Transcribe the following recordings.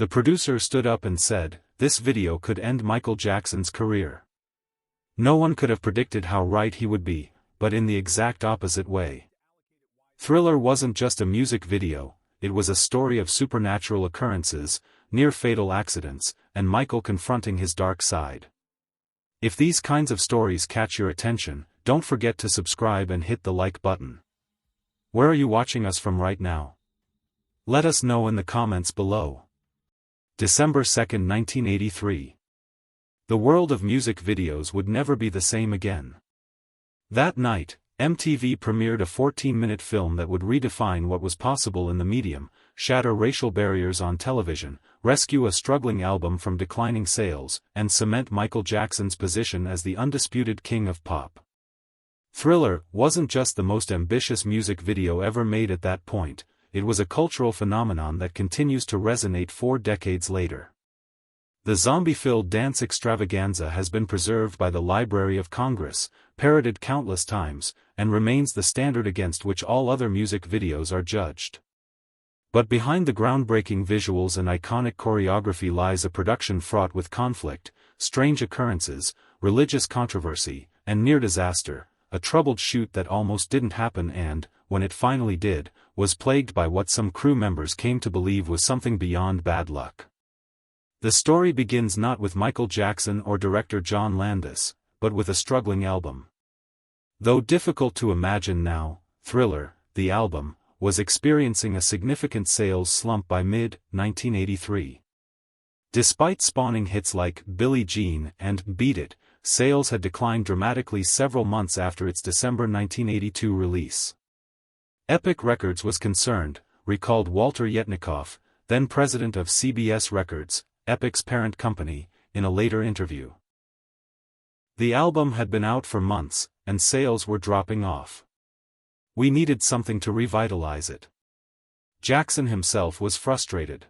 The producer stood up and said, "This video could end Michael Jackson's career." No one could have predicted how right he would be, but in the exact opposite way. Thriller wasn't just a music video, it was a story of supernatural occurrences, near-fatal accidents, and Michael confronting his dark side. If these kinds of stories catch your attention, don't forget to subscribe and hit the like button. Where are you watching us from right now? Let us know in the comments below. December 2, 1983. The world of music videos would never be the same again. That night, MTV premiered a 14-minute film that would redefine what was possible in the medium, shatter racial barriers on television, rescue a struggling album from declining sales, and cement Michael Jackson's position as the undisputed king of pop. Thriller wasn't just the most ambitious music video ever made at that point, it was a cultural phenomenon that continues to resonate 4 decades later. The zombie-filled dance extravaganza has been preserved by the Library of Congress, parodied countless times, and remains the standard against which all other music videos are judged. But behind the groundbreaking visuals and iconic choreography lies a production fraught with conflict, strange occurrences, religious controversy, and near disaster, a troubled shoot that almost didn't happen and, when it finally did, was plagued by what some crew members came to believe was something beyond bad luck. The story begins not with Michael Jackson or director John Landis, but with a struggling album. Though difficult to imagine now, Thriller, the album, was experiencing a significant sales slump by mid-1983. Despite spawning hits like Billie Jean and Beat It, sales had declined dramatically several months after its December 1982 release. Epic Records was concerned, recalled Walter Yetnikoff, then president of CBS Records, Epic's parent company, in a later interview. The album had been out for months, and sales were dropping off. We needed something to revitalize it. Jackson himself was frustrated.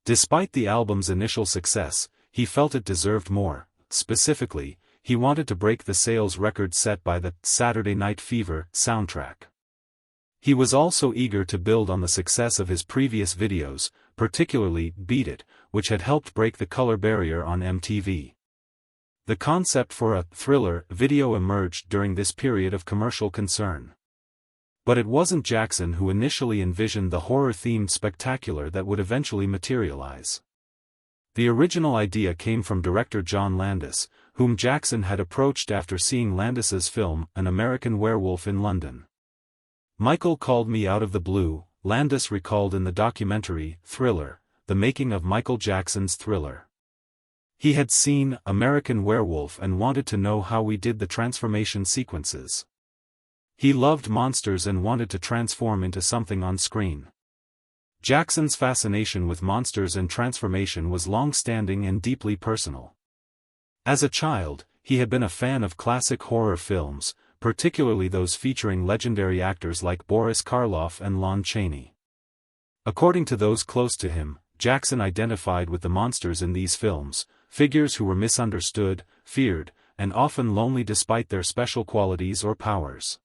Despite the album's initial success, he felt it deserved more. Specifically, he wanted to break the sales record set by the Saturday Night Fever soundtrack. He was also eager to build on the success of his previous videos, particularly Beat It, which had helped break the color barrier on MTV. The concept for a Thriller video emerged during this period of commercial concern. But it wasn't Jackson who initially envisioned the horror-themed spectacular that would eventually materialize. The original idea came from director John Landis, whom Jackson had approached after seeing Landis's film An American Werewolf in London. "Michael called me out of the blue," Landis recalled in the documentary Thriller, The Making of Michael Jackson's Thriller. He had seen American Werewolf and wanted to know how we did the transformation sequences. He loved monsters and wanted to transform into something on screen. Jackson's fascination with monsters and transformation was long-standing and deeply personal. As a child, he had been a fan of classic horror films, particularly those featuring legendary actors like Boris Karloff and Lon Chaney. According to those close to him, Jackson identified with the monsters in these films, figures who were misunderstood, feared, and often lonely despite their special qualities or powers.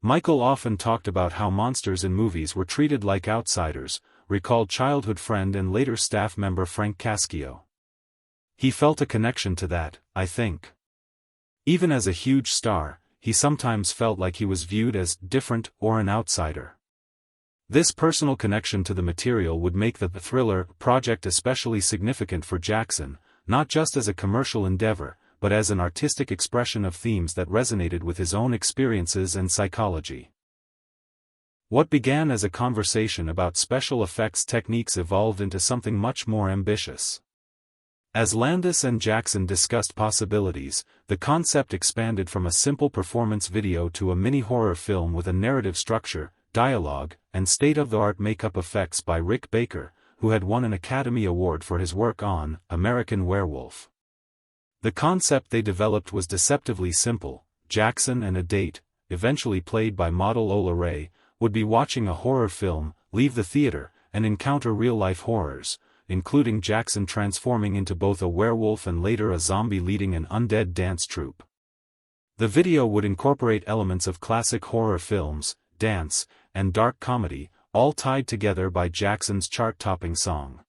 Michael often talked about how monsters in movies were treated like outsiders, recalled childhood friend and later staff member Frank Cascio. He felt a connection to that, I think. Even as a huge star, he sometimes felt like he was viewed as different or an outsider. This personal connection to the material would make the Thriller project especially significant for Jackson, not just as a commercial endeavor, but as an artistic expression of themes that resonated with his own experiences and psychology. What began as a conversation about special effects techniques evolved into something much more ambitious. As Landis and Jackson discussed possibilities, the concept expanded from a simple performance video to a mini-horror film with a narrative structure, dialogue, and state-of-the-art makeup effects by Rick Baker, who had won an Academy Award for his work on American Werewolf. The concept they developed was deceptively simple. Jackson and a date, eventually played by model Ola Ray, would be watching a horror film, leave the theater, and encounter real-life horrors, including Jackson transforming into both a werewolf and later a zombie leading an undead dance troupe. The video would incorporate elements of classic horror films, dance, and dark comedy, all tied together by Jackson's chart-topping song.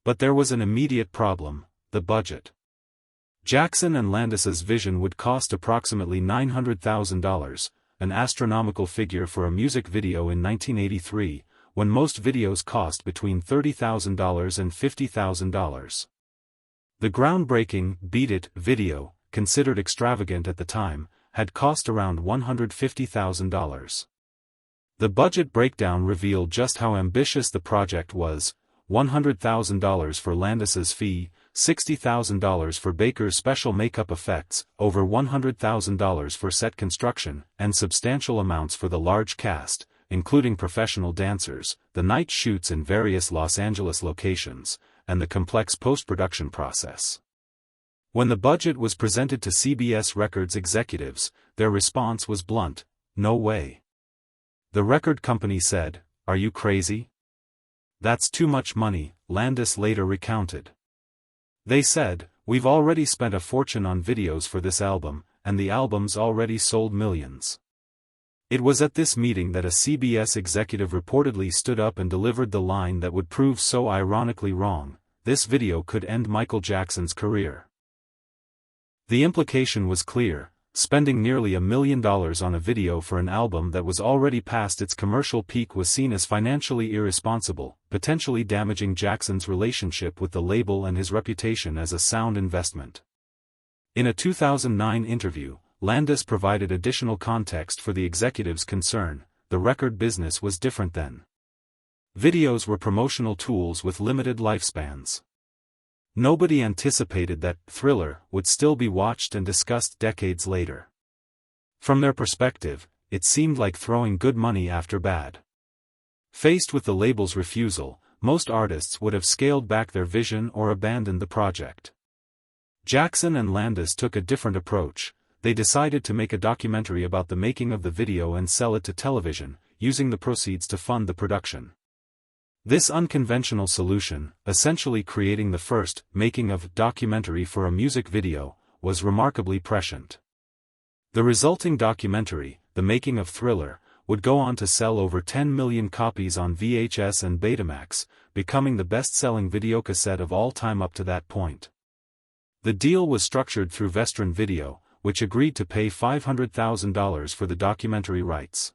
But there was an immediate problem: the budget. Jackson and Landis's vision would cost approximately $900,000, an astronomical figure for a music video in 1983, when most videos cost between $30,000 and $50,000. The groundbreaking "Beat It" video, considered extravagant at the time, had cost around $150,000. The budget breakdown revealed just how ambitious the project was: $100,000 for Landis's fee, $60,000 for Baker's special makeup effects, over $100,000 for set construction, and substantial amounts for the large cast, including professional dancers, the night shoots in various Los Angeles locations, and the complex post-production process. When the budget was presented to CBS Records executives, their response was blunt: "No way." The record company said, "Are you crazy? That's too much money," Landis later recounted. They said, "We've already spent a fortune on videos for this album, and the album's already sold millions." It was at this meeting that a CBS executive reportedly stood up and delivered the line that would prove so ironically wrong: "This video could end Michael Jackson's career." The implication was clear: spending nearly $1 million on a video for an album that was already past its commercial peak was seen as financially irresponsible, potentially damaging Jackson's relationship with the label and his reputation as a sound investment. In a 2009 interview, Landis provided additional context for the executive's concern: the record business was different then. Videos were promotional tools with limited lifespans. Nobody anticipated that Thriller would still be watched and discussed decades later. From their perspective, it seemed like throwing good money after bad. Faced with the label's refusal, most artists would have scaled back their vision or abandoned the project. Jackson and Landis took a different approach. They decided to make a documentary about the making of the video and sell it to television, using the proceeds to fund the production. This unconventional solution, essentially creating the first making of documentary for a music video, was remarkably prescient. The resulting documentary, The Making of Thriller, would go on to sell over 10 million copies on VHS and Betamax, becoming the best-selling videocassette of all time up to that point. The deal was structured through Vestron Video, which agreed to pay $500,000 for the documentary rights.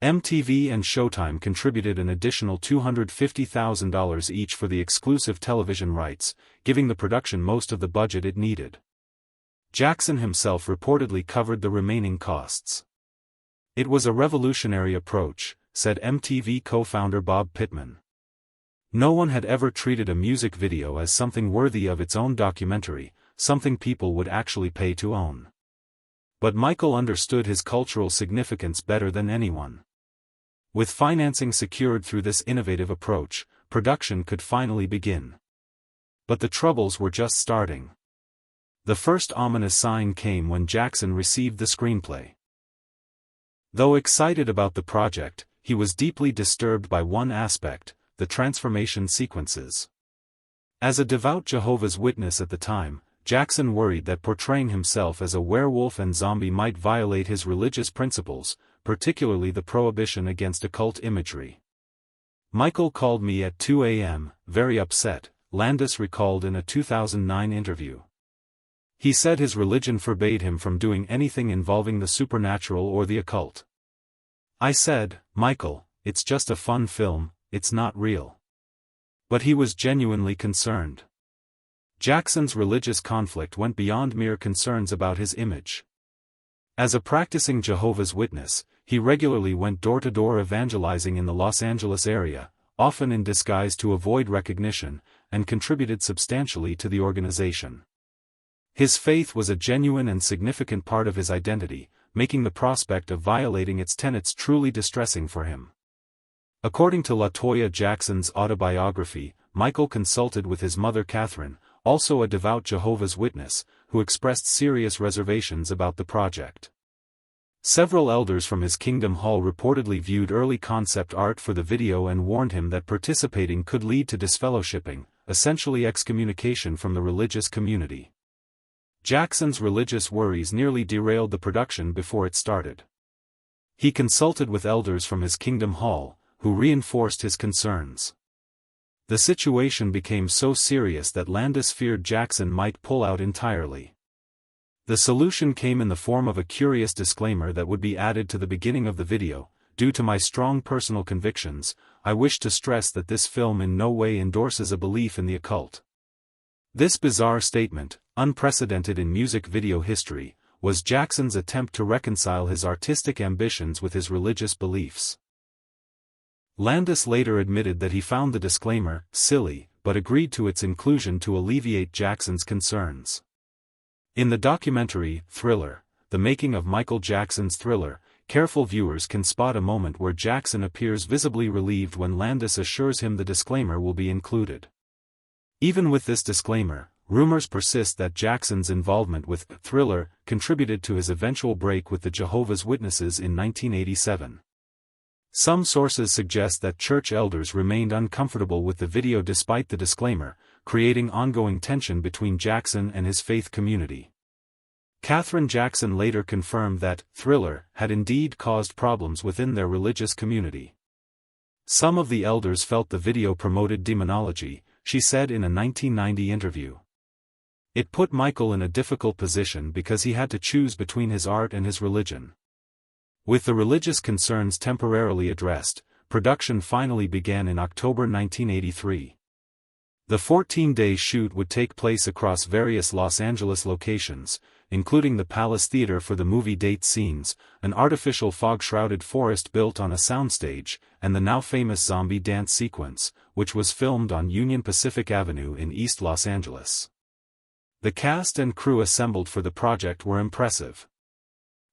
MTV and Showtime contributed an additional $250,000 each for the exclusive television rights, giving the production most of the budget it needed. Jackson himself reportedly covered the remaining costs. "It was a revolutionary approach," said MTV co-founder Bob Pittman. "No one had ever treated a music video as something worthy of its own documentary, something people would actually pay to own. But Michael understood his cultural significance better than anyone. With financing secured through this innovative approach, production could finally begin. But the troubles were just starting. The first ominous sign came when Jackson received the screenplay. Though excited about the project, he was deeply disturbed by one aspect: the transformation sequences. As a devout Jehovah's Witness at the time, Jackson worried that portraying himself as a werewolf and zombie might violate his religious principles, particularly the prohibition against occult imagery. "Michael called me at 2 a.m., very upset," Landis recalled in a 2009 interview. He said his religion forbade him from doing anything involving the supernatural or the occult. "I said, 'Michael, it's just a fun film, it's not real.'" But he was genuinely concerned. Jackson's religious conflict went beyond mere concerns about his image. As a practicing Jehovah's Witness, he regularly went door-to-door evangelizing in the Los Angeles area, often in disguise to avoid recognition, and contributed substantially to the organization. His faith was a genuine and significant part of his identity, making the prospect of violating its tenets truly distressing for him. According to LaToya Jackson's autobiography, Michael consulted with his mother Catherine, also a devout Jehovah's Witness, who expressed serious reservations about the project. Several elders from his Kingdom Hall reportedly viewed early concept art for the video and warned him that participating could lead to disfellowshipping, essentially excommunication from the religious community. Jackson's religious worries nearly derailed the production before it started. He consulted with elders from his Kingdom Hall, who reinforced his concerns. The situation became so serious that Landis feared Jackson might pull out entirely. The solution came in the form of a curious disclaimer that would be added to the beginning of the video. Due to my strong personal convictions, I wish to stress that this film in no way endorses a belief in the occult. This bizarre statement, unprecedented in music video history, was Jackson's attempt to reconcile his artistic ambitions with his religious beliefs. Landis later admitted that he found the disclaimer silly, but agreed to its inclusion to alleviate Jackson's concerns. In the documentary, Thriller, The Making of Michael Jackson's Thriller, careful viewers can spot a moment where Jackson appears visibly relieved when Landis assures him the disclaimer will be included. Even with this disclaimer, rumors persist that Jackson's involvement with Thriller contributed to his eventual break with the Jehovah's Witnesses in 1987. Some sources suggest that church elders remained uncomfortable with the video despite the disclaimer, creating ongoing tension between Jackson and his faith community. Katherine Jackson later confirmed that Thriller had indeed caused problems within their religious community. Some of the elders felt the video promoted demonology, she said in a 1990 interview. It put Michael in a difficult position because he had to choose between his art and his religion. With the religious concerns temporarily addressed, production finally began in October 1983. The 14-day shoot would take place across various Los Angeles locations, including the Palace Theater for the movie date scenes, an artificial fog-shrouded forest built on a soundstage, and the now-famous zombie dance sequence, which was filmed on Union Pacific Avenue in East Los Angeles. The cast and crew assembled for the project were impressive.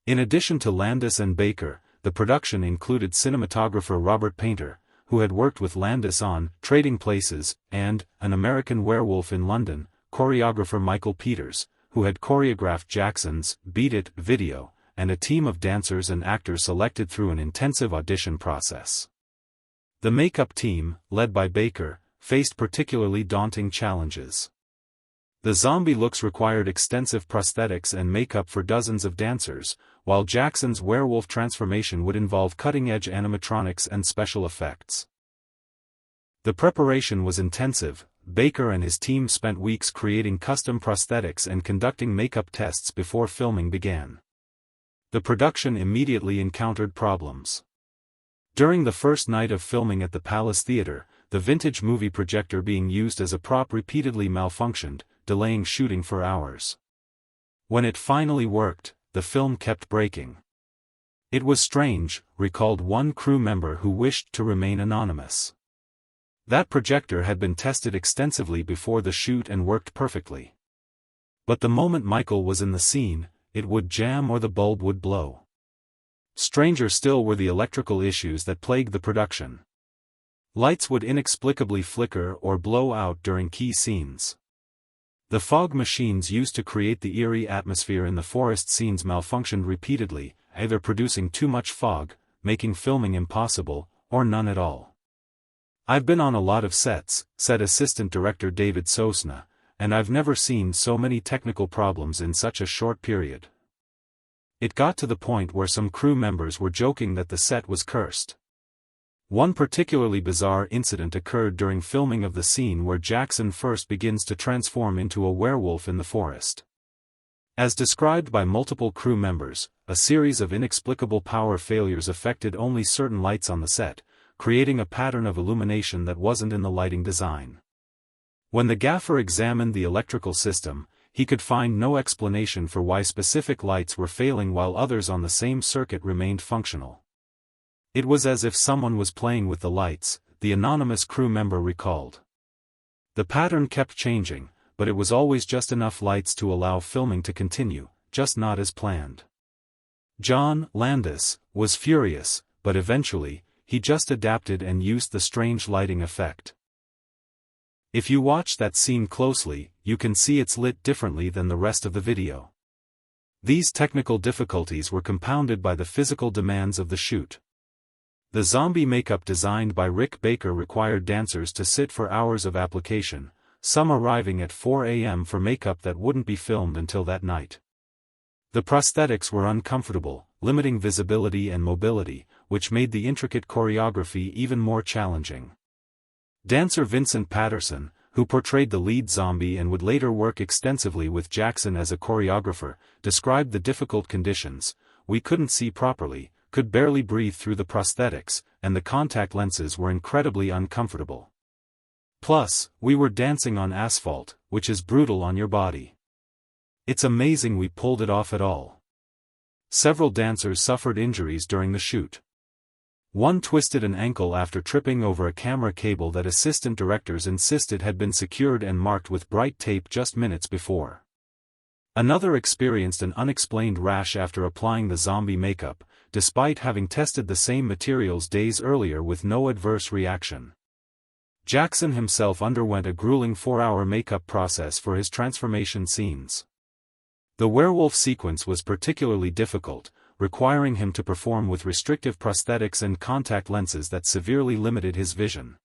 In addition to Landis and Baker, the production included cinematographer Robert Painter, who had worked with Landis on Trading Places and An American Werewolf in London, choreographer Michael Peters, who had choreographed Jackson's Beat It video, and a team of dancers and actors selected through an intensive audition process. The makeup team, led by Baker, faced particularly daunting challenges. The zombie looks required extensive prosthetics and makeup for dozens of dancers, while Jackson's werewolf transformation would involve cutting-edge animatronics and special effects. The preparation was intensive. Baker and his team spent weeks creating custom prosthetics and conducting makeup tests before filming began. The production immediately encountered problems. During the first night of filming at the Palace Theater, the vintage movie projector being used as a prop repeatedly malfunctioned, delaying shooting for hours. When it finally worked, the film kept breaking. It was strange, recalled one crew member who wished to remain anonymous. That projector had been tested extensively before the shoot and worked perfectly. But the moment Michael was in the scene, it would jam or the bulb would blow. Stranger still were the electrical issues that plagued the production. Lights would inexplicably flicker or blow out during key scenes. The fog machines used to create the eerie atmosphere in the forest scenes malfunctioned repeatedly, either producing too much fog, making filming impossible, or none at all. "I've been on a lot of sets," said assistant director David Sosna, "and I've never seen so many technical problems in such a short period." It got to the point where some crew members were joking that the set was cursed. One particularly bizarre incident occurred during filming of the scene where Jackson first begins to transform into a werewolf in the forest. As described by multiple crew members, a series of inexplicable power failures affected only certain lights on the set, creating a pattern of illumination that wasn't in the lighting design. When the gaffer examined the electrical system, he could find no explanation for why specific lights were failing while others on the same circuit remained functional. "It was as if someone was playing with the lights," the anonymous crew member recalled. "The pattern kept changing, but it was always just enough lights to allow filming to continue, just not as planned." John Landis was furious, but eventually, he just adapted and used the strange lighting effect. If you watch that scene closely, you can see it's lit differently than the rest of the video. These technical difficulties were compounded by the physical demands of the shoot. The zombie makeup designed by Rick Baker required dancers to sit for hours of application, some arriving at 4 a.m. for makeup that wouldn't be filmed until that night. The prosthetics were uncomfortable, limiting visibility and mobility, which made the intricate choreography even more challenging. Dancer Vincent Patterson, who portrayed the lead zombie and would later work extensively with Jackson as a choreographer, described the difficult conditions. We couldn't see properly, could barely breathe through the prosthetics, and the contact lenses were incredibly uncomfortable. Plus, we were dancing on asphalt, which is brutal on your body. It's amazing we pulled it off at all. Several dancers suffered injuries during the shoot. One twisted an ankle after tripping over a camera cable that assistant directors insisted had been secured and marked with bright tape just minutes before. Another experienced an unexplained rash after applying the zombie makeup, despite having tested the same materials days earlier with no adverse reaction. Jackson himself underwent a grueling 4-hour makeup process for his transformation scenes. The werewolf sequence was particularly difficult, requiring him to perform with restrictive prosthetics and contact lenses that severely limited his vision.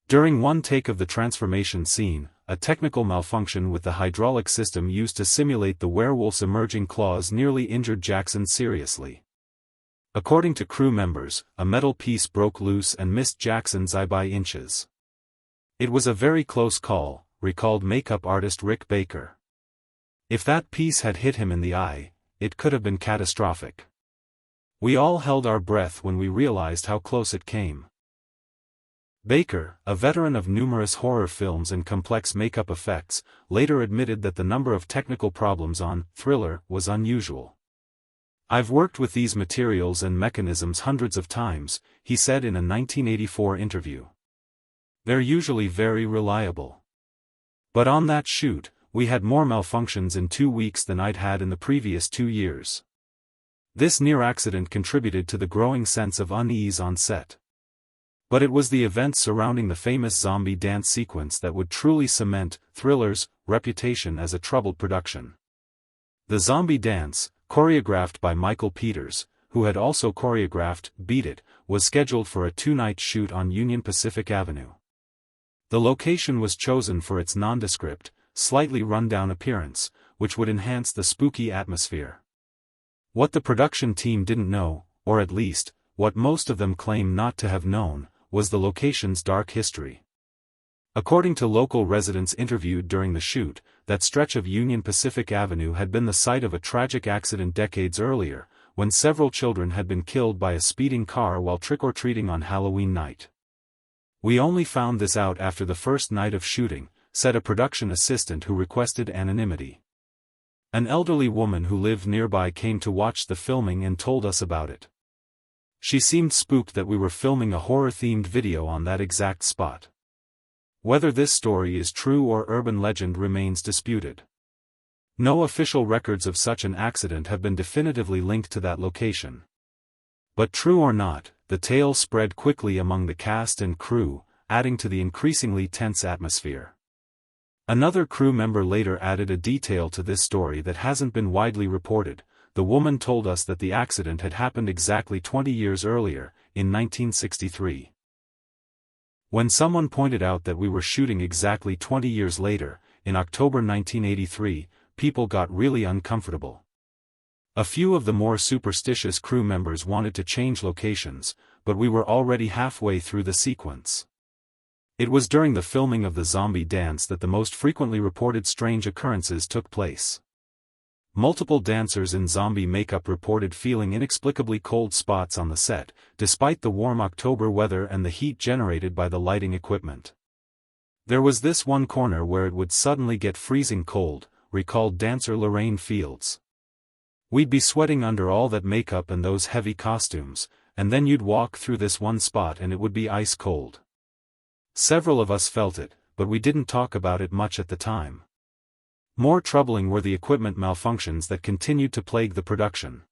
During one take of the transformation scene, a technical malfunction with the hydraulic system used to simulate the werewolf's emerging claws nearly injured Jackson seriously. According to crew members, a metal piece broke loose and missed Jackson's eye by inches. It was a very close call, recalled makeup artist Rick Baker. If that piece had hit him in the eye, it could have been catastrophic. We all held our breath when we realized how close it came. Baker, a veteran of numerous horror films and complex makeup effects, later admitted that the number of technical problems on Thriller was unusual. "I've worked with these materials and mechanisms hundreds of times," he said in a 1984 interview. "They're usually very reliable. But on that shoot, we had more malfunctions in 2 weeks than I'd had in the previous 2 years. This near accident contributed to the growing sense of unease on set. But it was the events surrounding the famous zombie dance sequence that would truly cement Thriller's reputation as a troubled production." The zombie dance, choreographed by Michael Peters, who had also choreographed Beat It, was scheduled for a 2-night shoot on Union Pacific Avenue. The location was chosen for its nondescript, slightly run-down appearance, which would enhance the spooky atmosphere. What the production team didn't know, or at least, what most of them claim not to have known, was the location's dark history. According to local residents interviewed during the shoot, that stretch of Union Pacific Avenue had been the site of a tragic accident decades earlier, when several children had been killed by a speeding car while trick-or-treating on Halloween night. "We only found this out after the first night of shooting," said a production assistant who requested anonymity. "An elderly woman who lived nearby came to watch the filming and told us about it. She seemed spooked that we were filming a horror-themed video on that exact spot." Whether this story is true or urban legend remains disputed. No official records of such an accident have been definitively linked to that location. But true or not, the tale spread quickly among the cast and crew, adding to the increasingly tense atmosphere. Another crew member later added a detail to this story that hasn't been widely reported. "The woman told us that the accident had happened exactly 20 years earlier, in 1963. When someone pointed out that we were shooting exactly 20 years later, in October 1983, people got really uncomfortable. A few of the more superstitious crew members wanted to change locations, but we were already halfway through the sequence." It was during the filming of the zombie dance that the most frequently reported strange occurrences took place. Multiple dancers in zombie makeup reported feeling inexplicably cold spots on the set, despite the warm October weather and the heat generated by the lighting equipment. "There was this one corner where it would suddenly get freezing cold," recalled dancer Lorraine Fields. "We'd be sweating under all that makeup and those heavy costumes, and then you'd walk through this one spot and it would be ice cold. Several of us felt it, but we didn't talk about it much at the time." More troubling were the equipment malfunctions that continued to plague the production.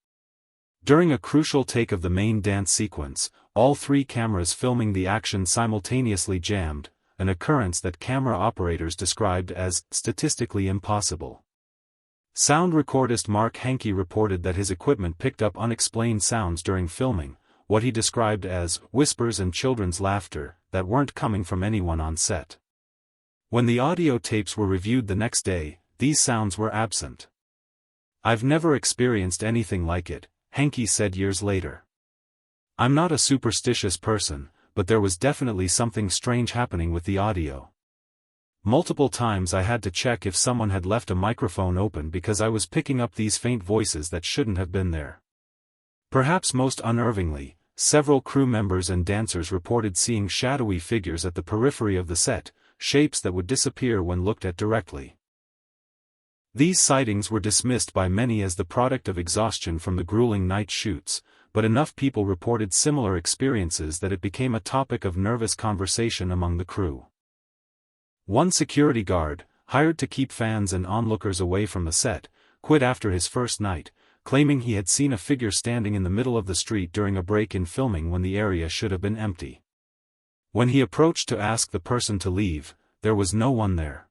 During a crucial take of the main dance sequence, all 3 cameras filming the action simultaneously jammed, an occurrence that camera operators described as statistically impossible. Sound recordist Mark Hankey reported that his equipment picked up unexplained sounds during filming, what he described as whispers and children's laughter, that weren't coming from anyone on set. When the audio tapes were reviewed the next day, these sounds were absent. "I've never experienced anything like it," Hankey said years later. "I'm not a superstitious person, but there was definitely something strange happening with the audio. Multiple times I had to check if someone had left a microphone open because I was picking up these faint voices that shouldn't have been there. Perhaps most unnervingly, several crew members and dancers reported seeing shadowy figures at the periphery of the set, shapes that would disappear when looked at directly. These sightings were dismissed by many as the product of exhaustion from the grueling night shoots, but enough people reported similar experiences that it became a topic of nervous conversation among the crew. One security guard, hired to keep fans and onlookers away from the set, quit after his first night, claiming he had seen a figure standing in the middle of the street during a break in filming when the area should have been empty. When he approached to ask the person to leave, there was no one there.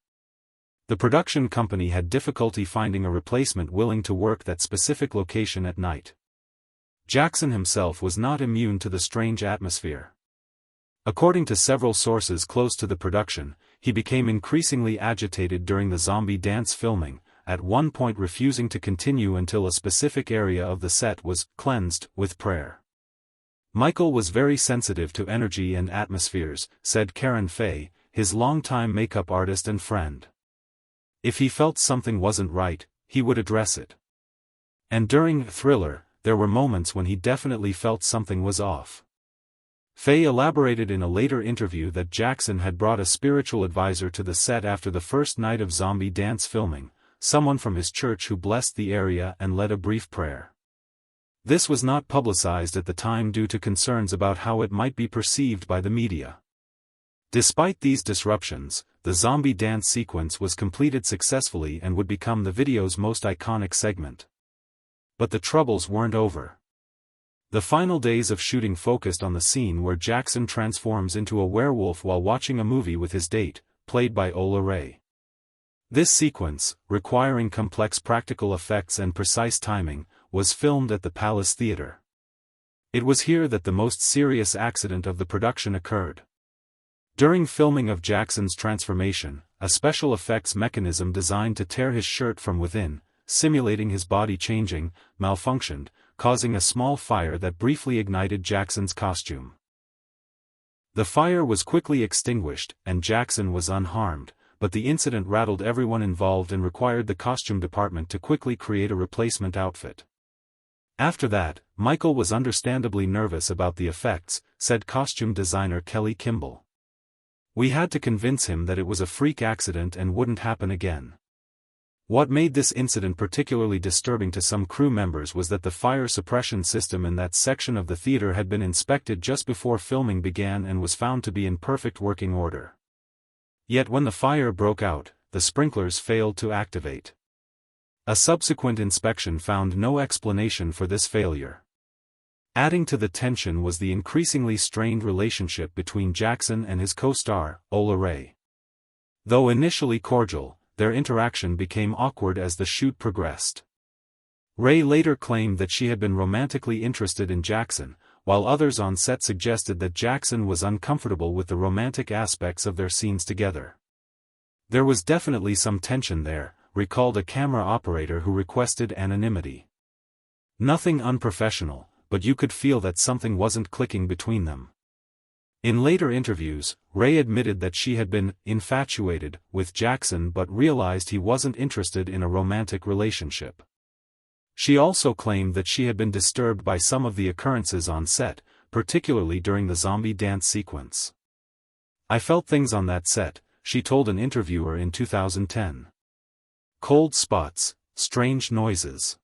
The production company had difficulty finding a replacement willing to work that specific location at night. Jackson himself was not immune to the strange atmosphere. According to several sources close to the production, he became increasingly agitated during the zombie dance filming, at one point refusing to continue until a specific area of the set was cleansed with prayer. Michael was very sensitive to energy and atmospheres, said Karen Fay, his longtime makeup artist and friend. If he felt something wasn't right, he would address it. And during Thriller, there were moments when he definitely felt something was off. Fay elaborated in a later interview that Jackson had brought a spiritual advisor to the set after the first night of zombie dance filming, someone from his church who blessed the area and led a brief prayer. This was not publicized at the time due to concerns about how it might be perceived by the media. Despite these disruptions, the zombie dance sequence was completed successfully and would become the video's most iconic segment. But the troubles weren't over. The final days of shooting focused on the scene where Jackson transforms into a werewolf while watching a movie with his date, played by Ola Ray. This sequence, requiring complex practical effects and precise timing, was filmed at the Palace Theatre. It was here that the most serious accident of the production occurred. During filming of Jackson's transformation, a special effects mechanism designed to tear his shirt from within, simulating his body changing, malfunctioned, causing a small fire that briefly ignited Jackson's costume. The fire was quickly extinguished, and Jackson was unharmed, but the incident rattled everyone involved and required the costume department to quickly create a replacement outfit. After that, Michael was understandably nervous about the effects, said costume designer Kelly Kimball. We had to convince him that it was a freak accident and wouldn't happen again. What made this incident particularly disturbing to some crew members was that the fire suppression system in that section of the theater had been inspected just before filming began and was found to be in perfect working order. Yet when the fire broke out, the sprinklers failed to activate. A subsequent inspection found no explanation for this failure. Adding to the tension was the increasingly strained relationship between Jackson and his co-star, Ola Ray. Though initially cordial, their interaction became awkward as the shoot progressed. Ray later claimed that she had been romantically interested in Jackson, while others on set suggested that Jackson was uncomfortable with the romantic aspects of their scenes together. There was definitely some tension there, recalled a camera operator who requested anonymity. Nothing unprofessional, but you could feel that something wasn't clicking between them. In later interviews, Ray admitted that she had been infatuated with Jackson but realized he wasn't interested in a romantic relationship. She also claimed that she had been disturbed by some of the occurrences on set, particularly during the zombie dance sequence. I felt things on that set, she told an interviewer in 2010. Cold spots, strange noises.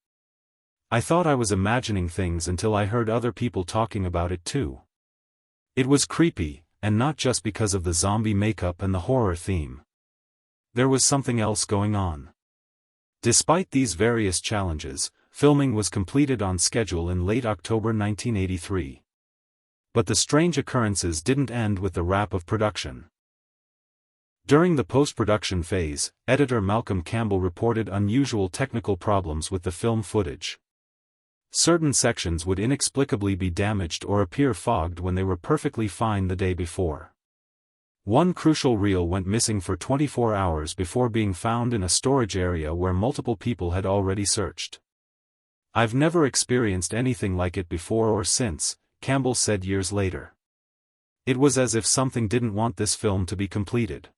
I thought I was imagining things until I heard other people talking about it too. It was creepy, and not just because of the zombie makeup and the horror theme. There was something else going on. Despite these various challenges, filming was completed on schedule in late October 1983. But the strange occurrences didn't end with the wrap of production. During the post-production phase, editor Malcolm Campbell reported unusual technical problems with the film footage. Certain sections would inexplicably be damaged or appear fogged when they were perfectly fine the day before. One crucial reel went missing for 24 hours before being found in a storage area where multiple people had already searched. I've never experienced anything like it before or since, Campbell said years later. It was as if something didn't want this film to be completed.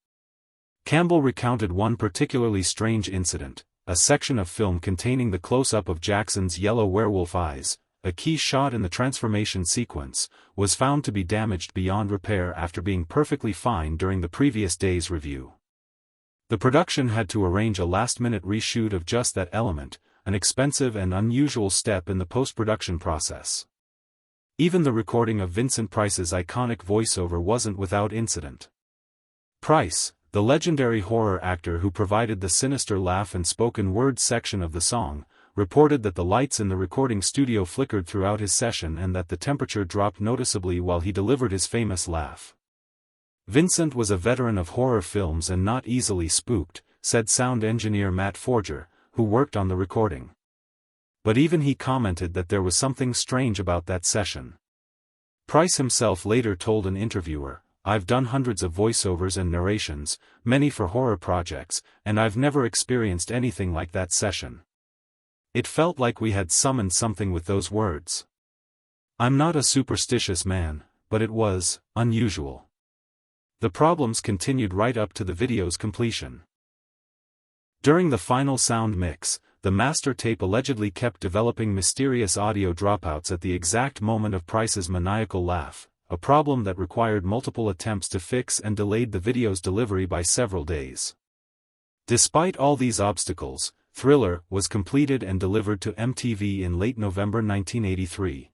Campbell recounted one particularly strange incident, a section of film containing the close-up of Jackson's yellow werewolf eyes, a key shot in the transformation sequence, was found to be damaged beyond repair after being perfectly fine during the previous day's review. The production had to arrange a last-minute reshoot of just that element, an expensive and unusual step in the post-production process. Even the recording of Vincent Price's iconic voiceover wasn't without incident. Price, the legendary horror actor who provided the sinister laugh and spoken word section of the song, reported that the lights in the recording studio flickered throughout his session and that the temperature dropped noticeably while he delivered his famous laugh. Vincent was a veteran of horror films and not easily spooked, said sound engineer Matt Forger, who worked on the recording. But even he commented that there was something strange about that session. Price himself later told an interviewer, "I've done hundreds of voiceovers and narrations, many for horror projects, and I've never experienced anything like that session. It felt like we had summoned something with those words. I'm not a superstitious man, but it was unusual." The problems continued right up to the video's completion. During the final sound mix, the master tape allegedly kept developing mysterious audio dropouts at the exact moment of Price's maniacal laugh, a problem that required multiple attempts to fix and delayed the video's delivery by several days. Despite all these obstacles, Thriller was completed and delivered to MTV in late November 1983.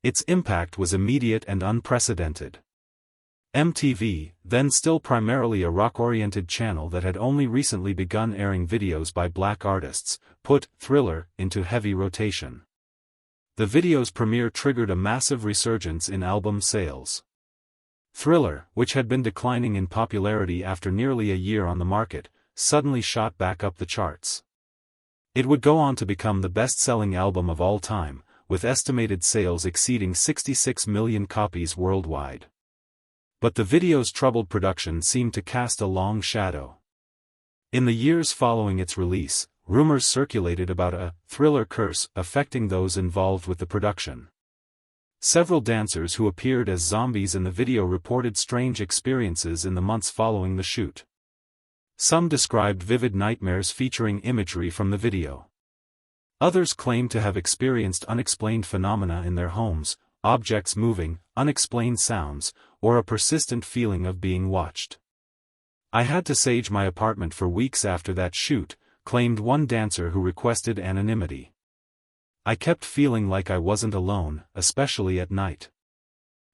Its impact was immediate and unprecedented. MTV, then still primarily a rock-oriented channel that had only recently begun airing videos by black artists, put Thriller into heavy rotation. The video's premiere triggered a massive resurgence in album sales. Thriller, which had been declining in popularity after nearly a year on the market, suddenly shot back up the charts. It would go on to become the best-selling album of all time, with estimated sales exceeding 66 million copies worldwide. But the video's troubled production seemed to cast a long shadow. In the years following its release, rumors circulated about a Thriller curse affecting those involved with the production. Several dancers who appeared as zombies in the video reported strange experiences in the months following the shoot. Some described vivid nightmares featuring imagery from the video. Others claimed to have experienced unexplained phenomena in their homes, objects moving, unexplained sounds, or a persistent feeling of being watched. "I had to sage my apartment for weeks after that shoot," claimed one dancer who requested anonymity. "I kept feeling like I wasn't alone, especially at night.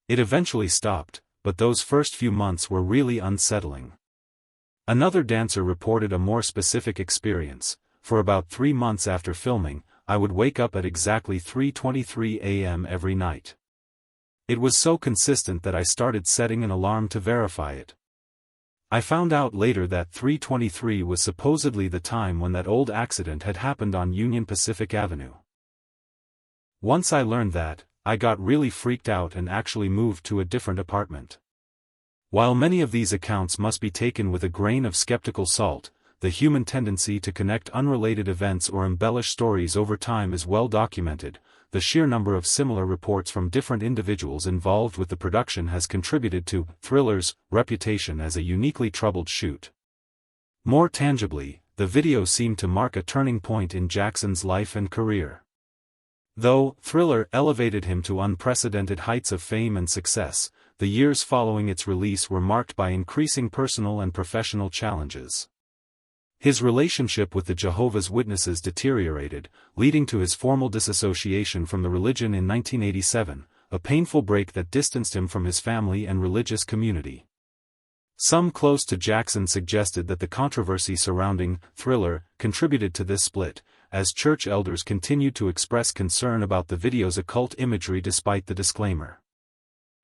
It eventually stopped, but those first few months were really unsettling." Another dancer reported a more specific experience. "For about 3 months after filming, I would wake up at exactly 3:23 a.m. every night. It was so consistent that I started setting an alarm to verify it. I found out later that 3:23 was supposedly the time when that old accident had happened on Union Pacific Avenue. Once I learned that, I got really freaked out and actually moved to a different apartment." While many of these accounts must be taken with a grain of skeptical salt, the human tendency to connect unrelated events or embellish stories over time is well documented. The sheer number of similar reports from different individuals involved with the production has contributed to Thriller's reputation as a uniquely troubled shoot. More tangibly, the video seemed to mark a turning point in Jackson's life and career. Though Thriller elevated him to unprecedented heights of fame and success, the years following its release were marked by increasing personal and professional challenges. His relationship with the Jehovah's Witnesses deteriorated, leading to his formal disassociation from the religion in 1987, a painful break that distanced him from his family and religious community. Some close to Jackson suggested that the controversy surrounding Thriller contributed to this split, as church elders continued to express concern about the video's occult imagery despite the disclaimer.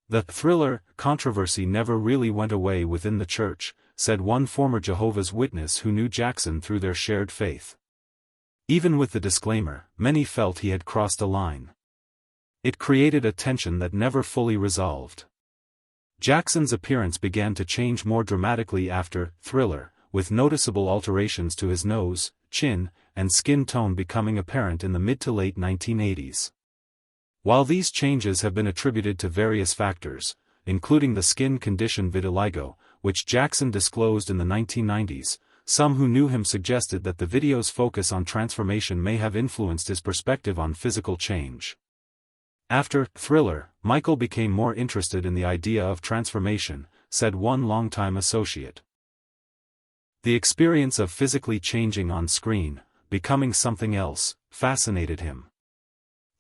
"The Thriller controversy never really went away within the church," said one former Jehovah's Witness who knew Jackson through their shared faith. Even with the disclaimer, many felt he had crossed a line. It created a tension that never fully resolved. Jackson's appearance began to change more dramatically after Thriller, with noticeable alterations to his nose, chin, and skin tone becoming apparent in the mid to late 1980s. While these changes have been attributed to various factors, including the skin condition vitiligo, which Jackson disclosed in the 1990s. Some who knew him suggested that the video's focus on transformation may have influenced his perspective on physical change. After Thriller, Michael became more interested in the idea of transformation, said one longtime associate. The experience of physically changing on screen, becoming something else, fascinated him.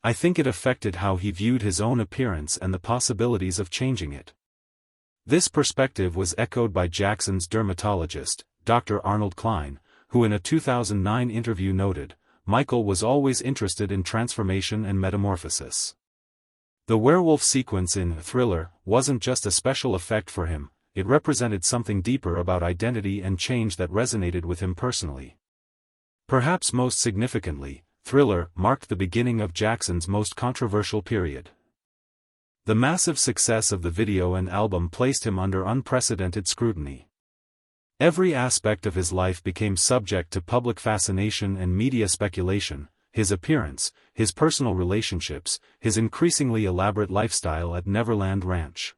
I think it affected how he viewed his own appearance and the possibilities of changing it. This perspective was echoed by Jackson's dermatologist, Dr. Arnold Klein, who in a 2009 interview noted, Michael was always interested in transformation and metamorphosis. The werewolf sequence in Thriller wasn't just a special effect for him, it represented something deeper about identity and change that resonated with him personally. Perhaps most significantly, Thriller marked the beginning of Jackson's most controversial period. The massive success of the video and album placed him under unprecedented scrutiny. Every aspect of his life became subject to public fascination and media speculation: his appearance, his personal relationships, his increasingly elaborate lifestyle at Neverland Ranch.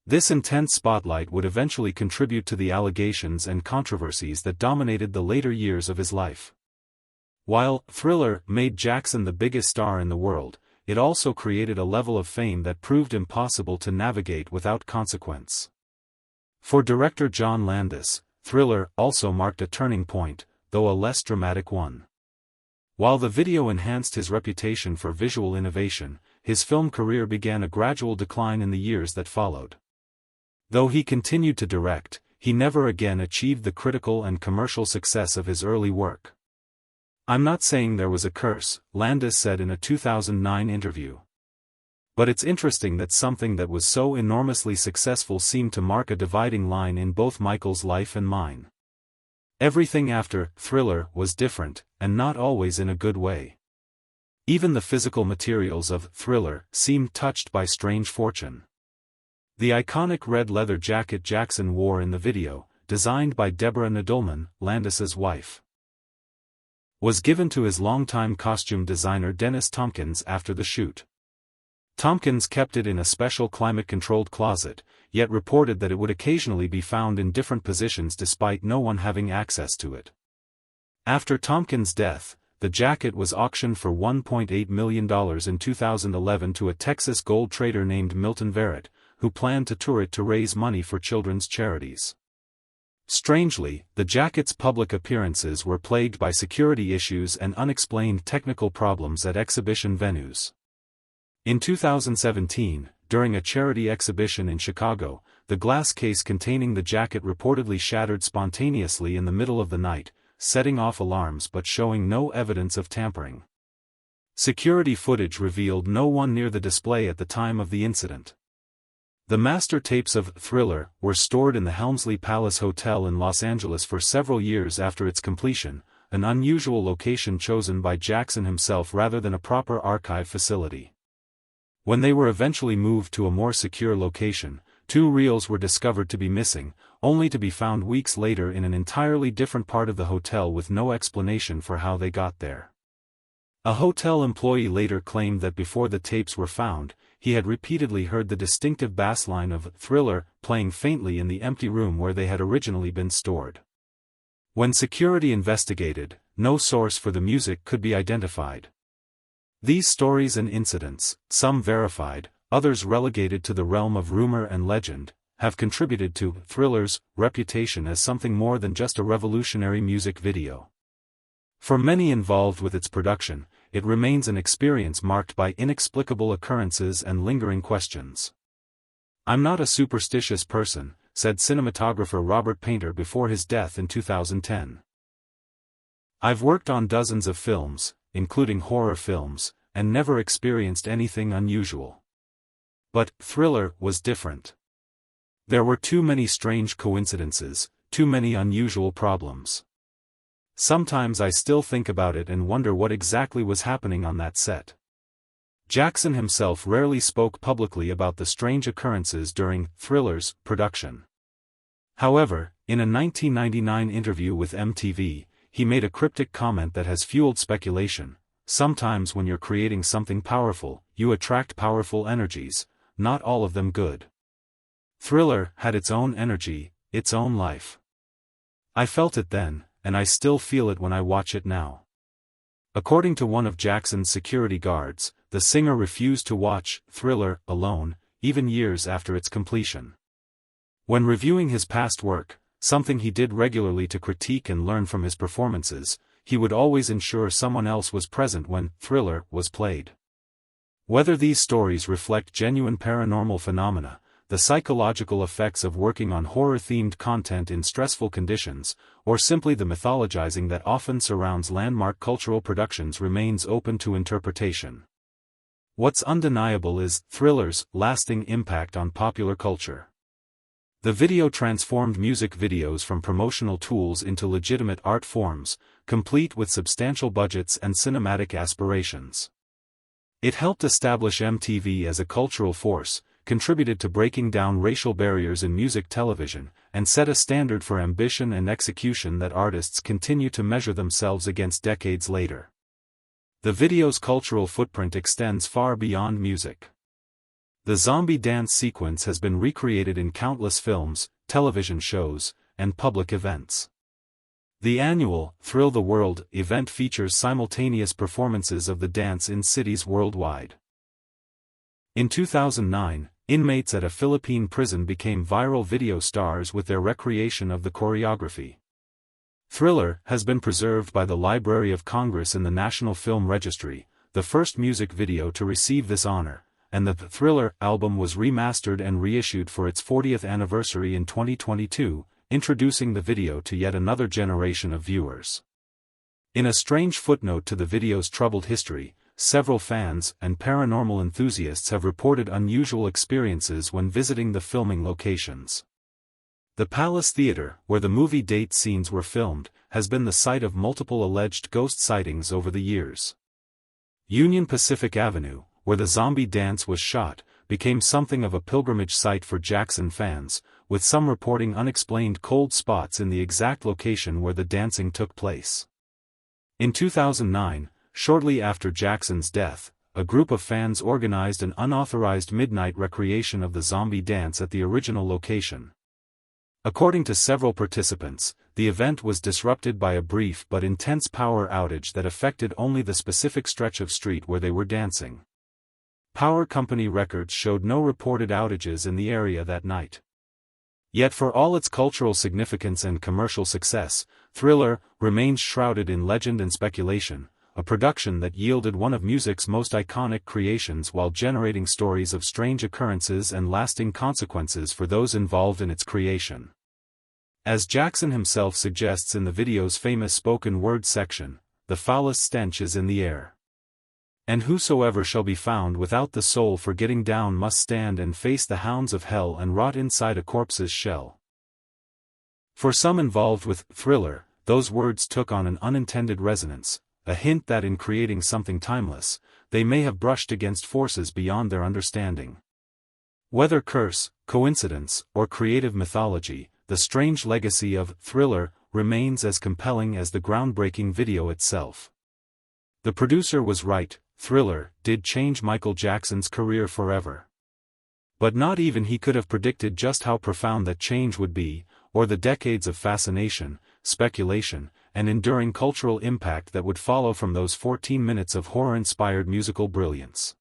This intense spotlight would eventually contribute to the allegations and controversies that dominated the later years of his life. While Thriller made Jackson the biggest star in the world, it also created a level of fame that proved impossible to navigate without consequence. For director John Landis, Thriller also marked a turning point, though a less dramatic one. While the video enhanced his reputation for visual innovation, his film career began a gradual decline in the years that followed. Though he continued to direct, he never again achieved the critical and commercial success of his early work. "I'm not saying there was a curse," Landis said in a 2009 interview. "But it's interesting that something that was so enormously successful seemed to mark a dividing line in both Michael's life and mine. Everything after Thriller was different, and not always in a good way. Even the physical materials of Thriller seemed touched by strange fortune." The iconic red leather jacket Jackson wore in the video, designed by Deborah Nadelman, Landis's wife, was given to his longtime costume designer Dennis Tompkins after the shoot. Tompkins kept it in a special climate-controlled closet, yet reported that it would occasionally be found in different positions despite no one having access to it. After Tompkins' death, the jacket was auctioned for $1.8 million in 2011 to a Texas gold trader named Milton Verrett, who planned to tour it to raise money for children's charities. Strangely, the jacket's public appearances were plagued by security issues and unexplained technical problems at exhibition venues. In 2017, during a charity exhibition in Chicago, the glass case containing the jacket reportedly shattered spontaneously in the middle of the night, setting off alarms but showing no evidence of tampering. Security footage revealed no one near the display at the time of the incident. The master tapes of Thriller were stored in the Helmsley Palace Hotel in Los Angeles for several years after its completion, an unusual location chosen by Jackson himself rather than a proper archive facility. When they were eventually moved to a more secure location, 2 reels were discovered to be missing, only to be found weeks later in an entirely different part of the hotel with no explanation for how they got there. A hotel employee later claimed that before the tapes were found, he had repeatedly heard the distinctive bass line of Thriller playing faintly in the empty room where they had originally been stored. When security investigated, no source for the music could be identified. These stories and incidents, some verified, others relegated to the realm of rumor and legend, have contributed to Thriller's reputation as something more than just a revolutionary music video. For many involved with its production, it remains an experience marked by inexplicable occurrences and lingering questions. "I'm not a superstitious person," said cinematographer Robert Painter before his death in 2010. "I've worked on dozens of films, including horror films, and never experienced anything unusual. But Thriller was different. There were too many strange coincidences, too many unusual problems. Sometimes I still think about it and wonder what exactly was happening on that set." Jackson himself rarely spoke publicly about the strange occurrences during Thriller's production. However, in a 1999 interview with MTV, he made a cryptic comment that has fueled speculation: "Sometimes when you're creating something powerful, you attract powerful energies, not all of them good." Thriller had its own energy, its own life. I felt it then, and I still feel it when I watch it now. According to one of Jackson's security guards, the singer refused to watch Thriller alone, even years after its completion. When reviewing his past work, something he did regularly to critique and learn from his performances, he would always ensure someone else was present when Thriller was played. Whether these stories reflect genuine paranormal phenomena, the psychological effects of working on horror-themed content in stressful conditions, or simply the mythologizing that often surrounds landmark cultural productions remains open to interpretation. What's undeniable is Thriller's lasting impact on popular culture. The video transformed music videos from promotional tools into legitimate art forms, complete with substantial budgets and cinematic aspirations. It helped establish MTV as a cultural force, contributed to breaking down racial barriers in music television, and set a standard for ambition and execution that artists continue to measure themselves against decades later. The video's cultural footprint extends far beyond music. The zombie dance sequence has been recreated in countless films, television shows, and public events. The annual Thrill the World event features simultaneous performances of the dance in cities worldwide. In 2009, inmates at a Philippine prison became viral video stars with their recreation of the choreography. Thriller has been preserved by the Library of Congress in the National Film Registry, the first music video to receive this honor, and the Thriller album was remastered and reissued for its 40th anniversary in 2022, introducing the video to yet another generation of viewers. In a strange footnote to the video's troubled history, several fans and paranormal enthusiasts have reported unusual experiences when visiting the filming locations. The Palace Theater, where the movie date scenes were filmed, has been the site of multiple alleged ghost sightings over the years. Union Pacific Avenue, where the zombie dance was shot, became something of a pilgrimage site for Jackson fans, with some reporting unexplained cold spots in the exact location where the dancing took place. In 2009, shortly after Jackson's death, a group of fans organized an unauthorized midnight recreation of the zombie dance at the original location. According to several participants, the event was disrupted by a brief but intense power outage that affected only the specific stretch of street where they were dancing. Power company records showed no reported outages in the area that night. Yet for all its cultural significance and commercial success, Thriller remains shrouded in legend and speculation, a production that yielded one of music's most iconic creations while generating stories of strange occurrences and lasting consequences for those involved in its creation. As Jackson himself suggests in the video's famous spoken word section, the foulest stench is in the air. And whosoever shall be found without the soul for getting down must stand and face the hounds of hell and rot inside a corpse's shell. For some involved with Thriller, those words took on an unintended resonance, a hint that in creating something timeless, they may have brushed against forces beyond their understanding. Whether curse, coincidence, or creative mythology, the strange legacy of Thriller remains as compelling as the groundbreaking video itself. The producer was right, Thriller did change Michael Jackson's career forever. But not even he could have predicted just how profound that change would be, or the decades of fascination, speculation, and enduring cultural impact that would follow from those 14 minutes of horror-inspired musical brilliance.